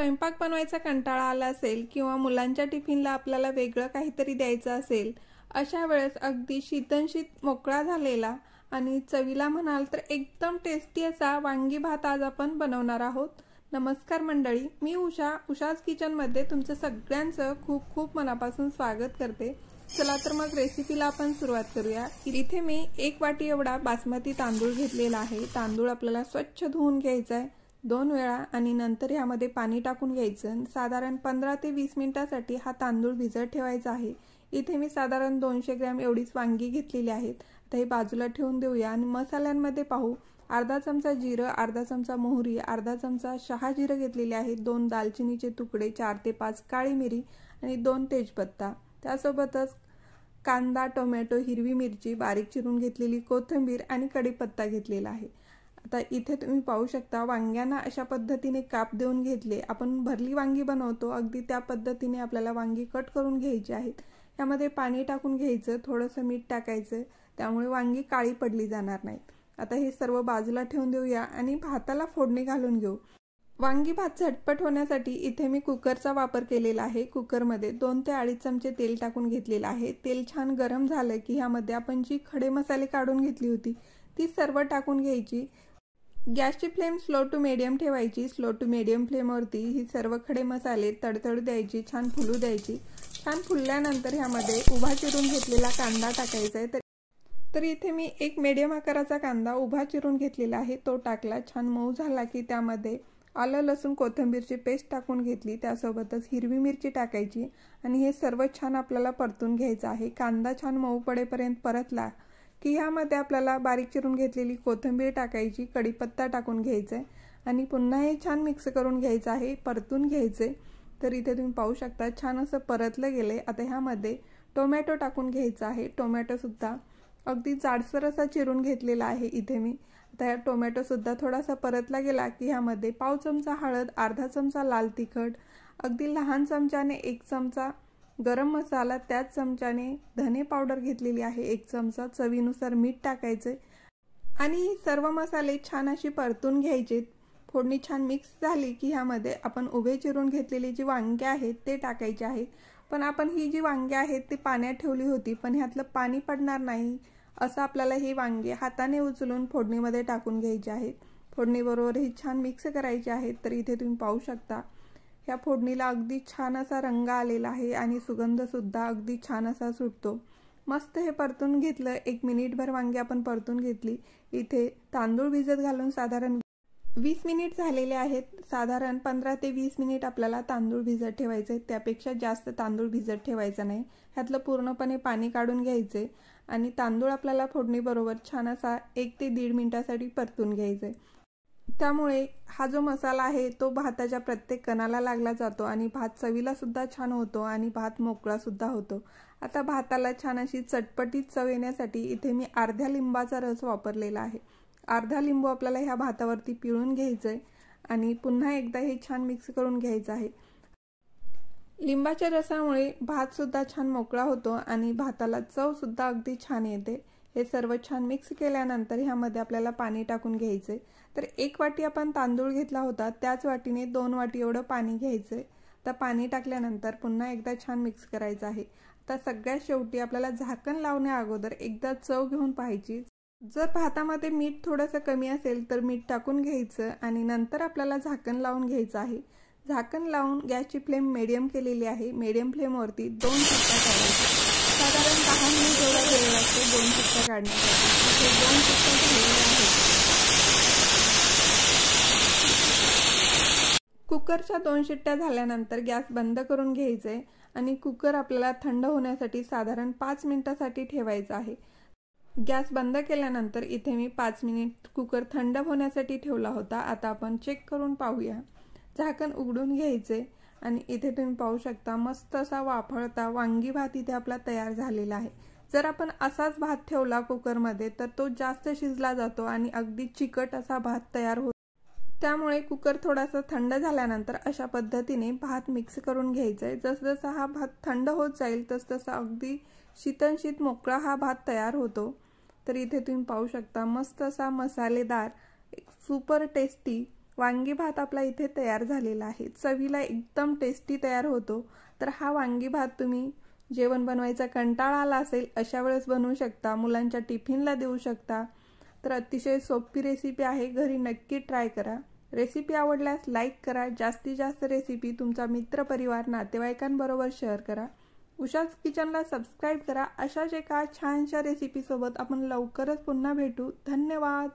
स्वयंपाक बनवायचा कंटाळा आला असेल किंवा मुलांच्या टिफिनला आपल्याला वेगळं काहीतरी द्यायचं असेल, अशा वेळेस अगदी शीतनशीत मोकळा झालेला आणि चवीला म्हणाल तर एकदम टेस्टी असा वांगी भात आज आपण बनवणार आहोत। नमस्कार मंडळी, मी उषाज किचनमध्ये तुमचं सगळ्यांचं खूप खूप मनापासून स्वागत करते। चला तर मग रेसिपीला आपण सुरुवात करूया। इथे मी 1 वाटी एवढा बासमती तांदूळ घेतलेला आहे। तांदूळ आपल्याला स्वच्छ धुवून घ्यायचा आहे 2 वेळा आणि नंतर यामध्ये पाणी टाकून घ्यायचं। साधारण 15 ते 20 मिनिटांसाठी हा तांदूळ भिजत ठेवायचा आहे। इथे मी साधारण 200 ग्रॅम एवढीच वांगी घेतलेली आहेत। आता हे बाजूला ठेवून देऊया आणि मसाल्यांमध्ये पाहू, अर्धा चमचा जिरं, अर्धा चमचा मोहरी, अर्धा चमचा शहाजिरं घेतलेले आहे, 2 दालचिनीचे तुकडे, 4 ते 5 काळी मिरी आणि 2 तेजपत्ता। त्यासोबतच कांदा, टोमॅटो, हिरवी मिरची, बारीक चिरून घेतलेली कोथिंबीर आणि कढीपत्ता घेतलेला आहे। आता इथे तुम्ही पाहू शकता वांग्यांना अशा पद्धतीने काप देऊन घेतले। आपण भरली वांगी बनवतो अगदी त्या पद्धतीने आपल्याला वांगी कट करून घ्यायची आहेत। यामध्ये पाणी टाकून घ्यायचं, थोडंसं मीठ टाकायचं, त्यामुळे वांगी काळी पडली जाणार नाहीत। आता हे सर्व बाजूला ठेवून देऊया आणि भाताला फोडणी घालून घेऊ। वांगी भात झटपट होण्यासाठी इथे मी कुकरचा वापर केलेला आहे। कुकरमध्ये 2 ते 2.5 चमचे तेल टाकून घेतलेलं आहे। तेल छान गरम झालं की यामध्ये आपण जी खडे मसाले काढून घेतली होती ती सर्व टाकून घ्यायची। गॅसची फ्लेम स्लो टू मीडियम ठेवायची। स्लो टू मीडियम फ्लेमवरती ही सर्व खडे मसाले तडतडू द्यायची, छान फुलू द्यायची। छान फुलल्यानंतर यामध्ये उभा चिरून घेतलेला कांदा टाकायचा आहे। तर इथे मी 1 मीडियम आकाराचा कांदा उभा चिरून घेतलेला आहे, तो टाकला। छान मऊ झाला की त्यामध्ये आलं लसूण कोथिंबीरची पेस्ट टाकून घेतली, त्यासोबतच हिरवी मिरची टाकायची आणि हे सर्व छान आपल्याला परतून घ्यायचं आहे। कांदा छान मऊ पडेपर्यंत परतला की यामध्ये आपल्याला बारीक चिरून घेतलेली कोथिंबीर टाकायची, कढीपत्ता टाकून घ्यायचा आणि पुन्हा हे छान मिक्स करून घ्यायचं आहे, परतून घ्यायचे। तर इथे तुम्ही पाहू शकता छान असं परतलं गेले। आता ह्यामध्ये टोमॅटो टाकून घ्यायचा आहे। टोमॅटो सुद्धा अगदी जाडसर असा चिरून घेतलेला आहे इथे मी। आता या टोमॅटो सुद्धा थोडासा परतला गेला की ह्यामध्ये पाव चमचा हळद, अर्धा चमचा लाल तिखट, अगदी लहान चमच्याने 1 चमचा गरम मसाला, त्याच चमच्याने धने पावडर घेतलेली आहे 1 चमचा, चवीनुसार मीठ टाकायचे आणि सर्व मसाले छान अशी परतून घ्यायचे। फोडणी छान मिक्स झाली की ह्यामध्ये आपण उभे चिरून घेतलेली जी वांगी आहेत ते टाकायचे आहेत। पण आपण ही जी वांगी आहेत ती पाण्यात ठेवली होती, पण ह्यातलं पाणी पडणार नाही असं आपल्याला ही वांगी हाताने उचलून फोडणीमध्ये टाकून घ्यायची आहेत। फोडणीबरोबर ही छान मिक्स करायची आहेत। तर इथे तुम्ही पाहू शकता ह्या फोडणीला अगदी छान असा रंग आलेला आहे आणि सुगंध सुद्धा अगदी छान असा सुटतो। मस्त हे परतून घेतलं, 1 मिनिटभर वांगी आपण परतून घेतली। इथे तांदूळ भिजत घालून साधारण 20 मिनिट झालेले आहेत। साधारण 15 ते 20 मिनिट आपल्याला तांदूळ भिजत ठेवायचे, त्यापेक्षा जास्त तांदूळ भिजत ठेवायचा नाही। ह्यातलं पूर्णपणे पाणी काढून घ्यायचे आणि तांदूळ आपल्याला फोडणीबरोबर छान असा 1 ते 1.5 मिनिटासाठी परतून घ्यायचे। त्यामुळे हा जो मसाला आहे तो भाताच्या प्रत्येक कणाला लागला जातो आणि भात चवीला सुद्धा छान होतो आणि भात मोकळा सुद्धा होतो। आता भाताला छान अशी चटपटीत चव येण्यासाठी इथे मी अर्ध्या लिंबाचा रस वापरलेला आहे। अर्धा लिंबू आपल्याला ह्या भातावरती पिळून घ्यायचंय आणि पुन्हा एकदा हे छान मिक्स करून घ्यायचं आहे। लिंबाच्या रसामुळे भात सुद्धा छान मोकळा होतो आणि भाताला चव सुद्धा अगदी छान येते। हे सर्व छान मिक्स केल्यानंतर ह्यामध्ये आपल्याला पाणी टाकून घ्यायचे। तर 1 वाटी आपण तांदूळ घेतला होता, त्याच वाटीने 2 वाटी एवढं पाणी घ्यायचंय। तर पाणी टाकल्यानंतर पुन्हा एकदा छान मिक्स करायचं आहे। आता सगळ्यात शेवटी आपल्याला झाकण लावण्या अगोदर एकदा चव घेऊन पाहायची। जर भातामध्ये मीठ थोडंसं कमी असेल तर मीठ टाकून घ्यायचं आणि नंतर आपल्याला झाकण लावून घ्यायचं आहे। झाकण लावून गॅसची फ्लेम मीडियम केलेली आहे। मीडियम फ्लेमवरती 2 शिट्ट्या काढायच्या। साधारण 10 मिनिट एवढा वेळ लागतो 2 शिट्ट्या काढण्यासाठी। 2 शिट्ट्या झालेल्या आहेत। कुकरच्या 2 शिट्ट्या झाल्यानंतर गॅस बंद करून घ्यायचे आणि कुकर आपल्याला थंड होण्यासाठी साधारण 5 मिनिटांसाठी ठेवायचा आहे। गॅस बंद केल्यानंतर इथे मी 5 मिनिट कुकर थंड होण्यासाठी ठेवला होता। आता आपण चेक करून पाहूया। झाकण उघडून घ्यायचे आणि इथे तुम्ही पाहू शकता मस्त असा वाफळता वांगी भात इथे आपला तयार झालेला आहे। जर आपण असाच भात ठेवला कुकरमध्ये तर तो जास्त शिजला जातो आणि अगदी चिकट असा भात तयार होतो। त्यामुळे कुकर थोडासा थंड झाल्यानंतर अशा पद्धतीने भात मिक्स करून घ्यायचा आहे। जसजसा हा भात थंड होत जाईल तसतसा अगदी शीतनशीत मोकळा हा भात तयार होतो। तर इथे तुम्ही पाहू शकता मस्त असा मसालेदार सुपर टेस्टी वांगी भात आपला इथे तयार झालेला आहे। चवीला एकदम टेस्टी तयार होतो। तर हा वांगी भात तुम्ही जेवण बनवायचा कंटाळा आला असेल अशा वेळेस बनवू शकता, मुलांच्या टिफिनला देऊ शकता। तर अतिशय सोपी रेसिपी आहे, घरी नक्की ट्राय करा। रेसिपी आवडल्यास लाईक करा, जास्तीत जास्त रेसिपी तुमचा मित्रपरिवार नातेवाईकांबरोबर शेअर करा। उषा's किचनला सबस्क्राईब करा। अशाच एका छानशा रेसिपी सोबत आपण लवकरच पुन्हा भेटू। धन्यवाद।